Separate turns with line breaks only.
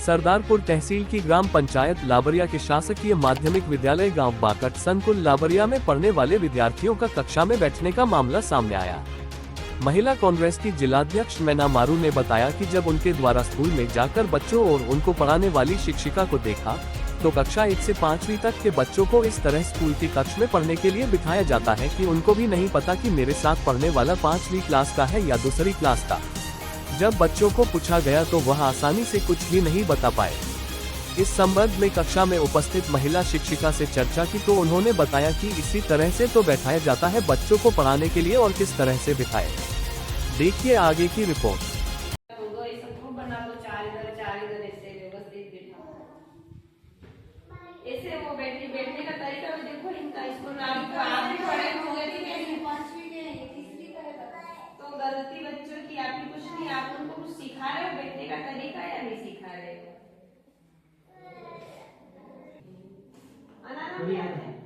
सरदारपुर तहसील की ग्राम पंचायत लाबरिया के शासकीय माध्यमिक विद्यालय गांव बाकट संकुल लाबरिया में पढ़ने वाले विद्यार्थियों का कक्षा में बैठने का मामला सामने आया। महिला कांग्रेस की जिलाध्यक्ष मैना मारू ने बताया कि जब उनके द्वारा स्कूल में जाकर बच्चों और उनको पढ़ाने वाली शिक्षिका को देखा तो कक्षा 1 से 5वीं तक के बच्चों को इस तरह स्कूल की कक्ष में पढ़ने के लिए बिठाया जाता है कि उनको भी नहीं पता कि मेरे साथ पढ़ने वाला 5वीं क्लास का है या दूसरी क्लास का। जब बच्चों को पूछा गया तो वह आसानी से कुछ भी नहीं बता पाए। इस संबंध में कक्षा में उपस्थित महिला शिक्षिका से चर्चा की तो उन्होंने बताया कि इसी तरह से तो बैठाया जाता है बच्चों को पढ़ाने के लिए और किस तरह से बिठाए। देखिए आगे की रिपोर्ट।
ऐसे वो बैठने का तरीका भी देखो इनका, इसको नाम तो आप भी पढ़े होंगे कि नहीं, तो गलती बच्चों की आप ही कुछ नहीं, आप उनको कुछ सिखा रहे हो बैठने का तरीका या नहीं सिखा रहे हो। अनाना भी आते हैं